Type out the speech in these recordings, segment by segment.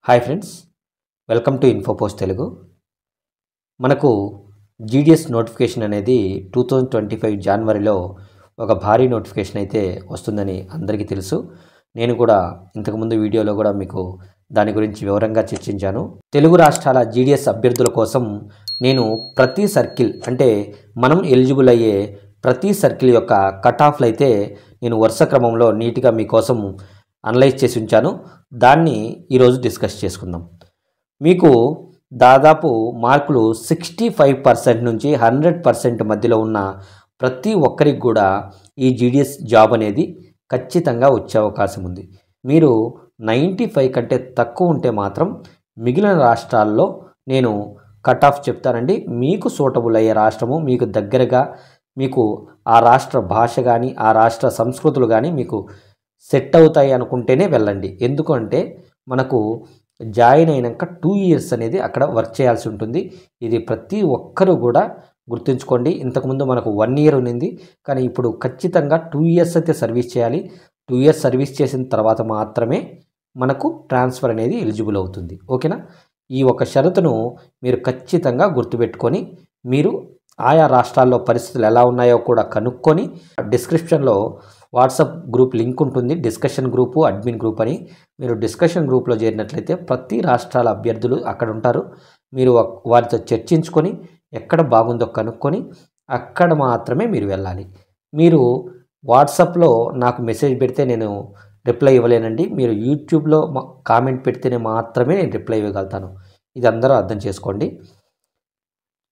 Hi friends, welcome to Infopost Telugu. మనకు GDS notification అనేది 2025 జనవరిలో ఒక భారీ నోటిఫికేషన్ అయితే వస్తుందని అందరికీ తెలుసు. నేను కూడా ఇంతకుముందు వీడియోలో కూడా మీకు దాని గురించి వివరంగా చర్చించాను. తెలుగు రాష్ట్రాల జీడిఎస్ అభ్యర్థుల కోసం నేను ప్రతి సర్కిల్ అంటే మనం ఎలిజిబుల్ అయ్యే ప్రతి సర్కిల్ యొక్క కట్ ఆఫ్లు అయితే నేను వరుస క్రమంలో నీట్గా మీకోసం అనలైజ్ చేసి ఉంచాను. దాన్ని ఈరోజు డిస్కస్ చేసుకుందాం. మీకు దాదాపు మార్కులు 65% నుంచి 100% మధ్యలో ఉన్న ప్రతి ఒక్కరికి కూడా ఈ జీడిఎస్ జాబ్ అనేది ఖచ్చితంగా వచ్చే అవకాశం ఉంది. మీరు 95 కంటే తక్కువ ఉంటే మాత్రం మిగిలిన రాష్ట్రాల్లో నేను కట్ ఆఫ్ చెప్తానండి. మీకు సూటబుల్ అయ్యే రాష్ట్రము, మీకు దగ్గరగా, మీకు ఆ రాష్ట్ర భాష కానీ ఆ రాష్ట్ర సంస్కృతులు కానీ మీకు సెట్ అవుతాయి అనుకుంటేనే వెళ్ళండి. ఎందుకంటే మనకు జాయిన్ అయినాక 2 ఇయర్స్ అనేది అక్కడ వర్క్ చేయాల్సి ఉంటుంది. ఇది ప్రతి ఒక్కరూ కూడా గుర్తుంచుకోండి. ఇంతకుముందు మనకు 1 ఇయర్ ఉన్నింది, కానీ ఇప్పుడు ఖచ్చితంగా 2 ఇయర్స్ అయితే సర్వీస్ చేయాలి. 2 ఇయర్స్ సర్వీస్ చేసిన తర్వాత మాత్రమే మనకు ట్రాన్స్ఫర్ అనేది ఎలిజిబుల్ అవుతుంది. ఓకేనా? ఈ ఒక షరతును మీరు ఖచ్చితంగా గుర్తుపెట్టుకొని మీరు ఆయా రాష్ట్రాల్లో పరిస్థితులు ఎలా ఉన్నాయో కూడా కనుక్కొని డిస్క్రిప్షన్లో వాట్సాప్ గ్రూప్ లింక్ ఉంటుంది. డిస్కషన్ గ్రూపు, అడ్మిన్ గ్రూప్ అని. మీరు డిస్కషన్ గ్రూప్లో చేరినట్లయితే ప్రతి రాష్ట్రాల అభ్యర్థులు అక్కడ ఉంటారు. మీరు వారితో చర్చించుకొని ఎక్కడ బాగుందో కనుక్కొని అక్కడ మాత్రమే మీరు వెళ్ళాలి. మీరు వాట్సాప్లో నాకు మెసేజ్ పెడితే నేను రిప్లై ఇవ్వలేనండి. మీరు యూట్యూబ్లో కామెంట్ పెడితేనే మాత్రమే నేను రిప్లై ఇవ్వగలుగుతాను. ఇది అందరూ అర్థం చేసుకోండి.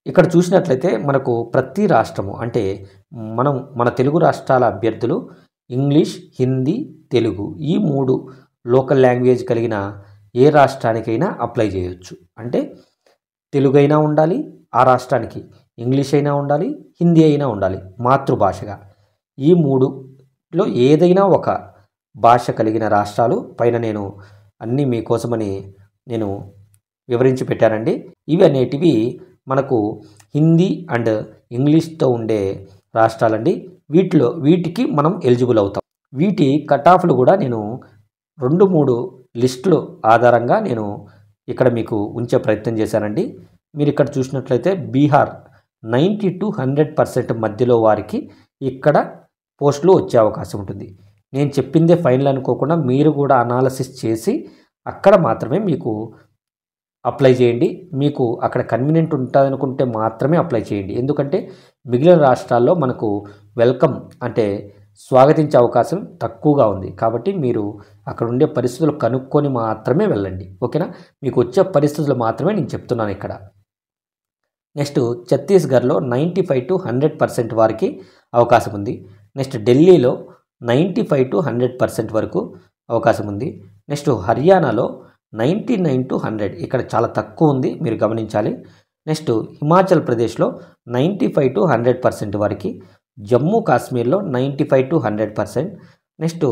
ఇక్కడ చూసినట్లయితే మనకు ప్రతి రాష్ట్రము అంటే మన తెలుగు రాష్ట్రాల అభ్యర్థులు ఇంగ్లీష్, హిందీ, తెలుగు ఈ 3 లోకల్ లాంగ్వేజ్ కలిగిన ఏ రాష్ట్రానికైనా అప్లై చేయొచ్చు. అంటే తెలుగు అయినా ఉండాలి ఆ రాష్ట్రానికి, ఇంగ్లీష్ అయినా ఉండాలి, హిందీ అయినా ఉండాలి మాతృభాషగా. ఈ 3లో ఏదైనా ఒక భాష కలిగిన రాష్ట్రాలు పైన నేను అన్నీ మీకోసమని నేను వివరించి పెట్టానండి. ఇవి అనేటివి మనకు హిందీ అండ్ ఇంగ్లీష్తో ఉండే రాష్ట్రాలండి. వీటికి మనం ఎలిజిబుల్ అవుతాం. వీటి కట్ ఆఫ్లు కూడా నేను 2-3 లిస్టులు ఆధారంగా నేను ఇక్కడ మీకు ఉంచే ప్రయత్నం చేశానండి. మీరు ఇక్కడ చూసినట్లయితే బీహార్ 90 to 100% మధ్యలో వారికి ఇక్కడ పోస్టులు వచ్చే అవకాశం ఉంటుంది. నేను చెప్పిందే ఫైనల్ అనుకోకుండా మీరు కూడా అనాలసిస్ చేసి అక్కడ మాత్రమే మీకు అప్లై చేయండి. మీకు అక్కడ కన్వీనియంట్ ఉంటుంది అనుకుంటే మాత్రమే అప్లై చేయండి. ఎందుకంటే మిగిలిన రాష్ట్రాల్లో మనకు వెల్కమ్ అంటే స్వాగతించే అవకాశం తక్కువగా ఉంది. కాబట్టి మీరు అక్కడ ఉండే పరిస్థితులు కనుక్కొని మాత్రమే వెళ్ళండి. ఓకేనా? మీకు వచ్చే పరిస్థితులు మాత్రమే నేను చెప్తున్నాను ఇక్కడ. నెక్స్ట్ ఛత్తీస్గఢ్లో 95 to 100% వారికి అవకాశం ఉంది. నెక్స్ట్ ఢిల్లీలో 95 to 100% వరకు అవకాశం ఉంది. నెక్స్ట్ హర్యానాలో 99 to 100 ఇక్కడ చాలా తక్కువ ఉంది, మీరు గమనించాలి. నెక్స్ట్ హిమాచల్ ప్రదేశ్లో 95 to 100% వారికి, జమ్మూ కాశ్మీర్లో 95 to 100%, నెక్స్ట్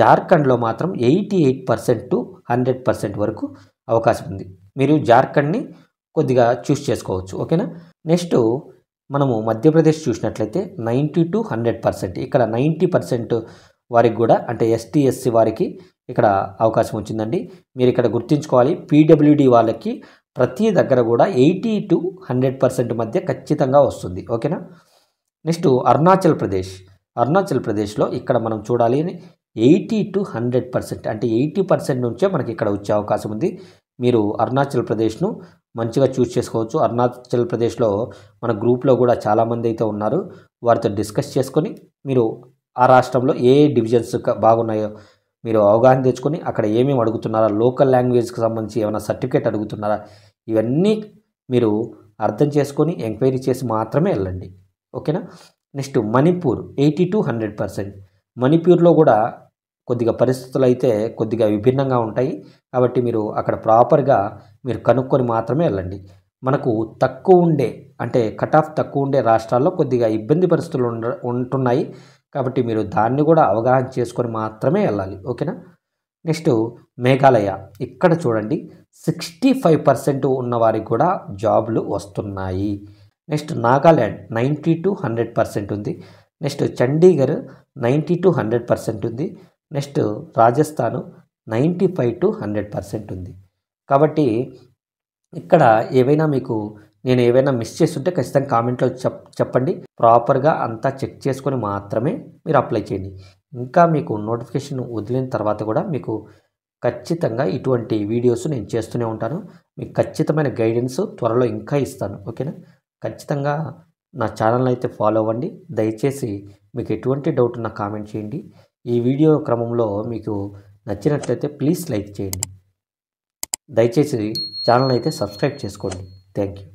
జార్ఖండ్లో మాత్రం 88% to 100% వరకు అవకాశం ఉంది. మీరు జార్ఖండ్ని కొద్దిగా చూస్ చేసుకోవచ్చు. ఓకేనా? నెక్స్ట్ మనము మధ్యప్రదేశ్ చూసినట్లయితే 90 to 100% ఇక్కడ 90% వారికి కూడా అంటే ఎస్టీ ఎస్సీ వారికి ఇక్కడ అవకాశం వచ్చిందండి. మీరు ఇక్కడ గుర్తుంచుకోవాలి, పీడబ్ల్యూడి వాళ్ళకి ప్రతి దగ్గర కూడా 80 to 100% మధ్య ఖచ్చితంగా వస్తుంది. ఓకేనా? నెక్స్ట్ అరుణాచల్ ప్రదేశ్లో ఇక్కడ మనం చూడాలి 80 to 100% అంటే 80% నుంచే మనకి ఇక్కడ వచ్చే అవకాశం ఉంది. మీరు అరుణాచల్ ప్రదేశ్ను మంచిగా చూస్ చేసుకోవచ్చు. అరుణాచల్ ప్రదేశ్లో మన గ్రూప్లో కూడా చాలామంది అయితే ఉన్నారు. వారితో డిస్కస్ చేసుకొని మీరు ఆ రాష్ట్రంలో ఏ డివిజన్స్ బాగున్నాయో మీరు అవగాహన తెచ్చుకొని అక్కడ ఏమేమి అడుగుతున్నారా, లోకల్ లాంగ్వేజ్కి సంబంధించి ఏమైనా సర్టిఫికేట్ అడుగుతున్నారా, ఇవన్నీ మీరు అర్థం చేసుకొని ఎంక్వైరీ చేసి మాత్రమే వెళ్ళండి. ఓకేనా? Next Manipur 80 to 100%. మణిపూర్లో కూడా కొద్దిగా పరిస్థితులు అయితే కొద్దిగా విభిన్నంగా ఉంటాయి. కాబట్టి మీరు అక్కడ ప్రాపర్గా మీరు కనుక్కొని మాత్రమే వెళ్ళండి. మనకు తక్కువ ఉండే అంటే కట్ ఆఫ్ తక్కువ ఉండే రాష్ట్రాల్లో కొద్దిగా ఇబ్బంది పరిస్థితులు ఉంటున్నాయి. కాబట్టి మీరు దాన్ని కూడా అవగాహన చేసుకొని మాత్రమే వెళ్ళాలి. ఓకేనా? నెక్స్ట్ మేఘాలయ ఇక్కడ చూడండి 65% ఉన్న వారికి కూడా జాబ్లు వస్తున్నాయి. నెక్స్ట్ నాగాల్యాండ్ 90 to 100% ఉంది. నెక్స్ట్ చండీగఢ్ 90 to 100% ఉంది. నెక్స్ట్ రాజస్థాన్ 95 to 100% ఉంది. కాబట్టి ఇక్కడ ఏవైనా మీకు నేను ఏవైనా మిస్ చేస్తుంటే ఖచ్చితంగా కామెంట్లో చెప్పండి. ప్రాపర్‌గా అంతా చెక్ చేసుకొని మాత్రమే మీరు అప్లై చేయండి. ఇంకా మీకు నోటిఫికేషన్ వదిలిన తర్వాత కూడా మీకు ఖచ్చితంగా ఇటువంటి వీడియోస్ నేను చేస్తూనే ఉంటాను. మీకు ఖచ్చితమైన గైడెన్స్ త్వరలో ఇంకా ఇస్తాను. ఓకేనా? ఖచ్చితంగా నా ఛానల్‌ని అయితే ఫాలో అవ్వండి. దయచేసి మీకు ఎటువంటి డౌట్ ఉన్నా కామెంట్ చేయండి. ఈ వీడియో క్రమంలో మీకు నచ్చినట్లయితే ప్లీజ్ లైక్ చేయండి. దయచేసి ఛానల్ అయితే సబ్స్క్రైబ్ చేసుకోండి. Thank you.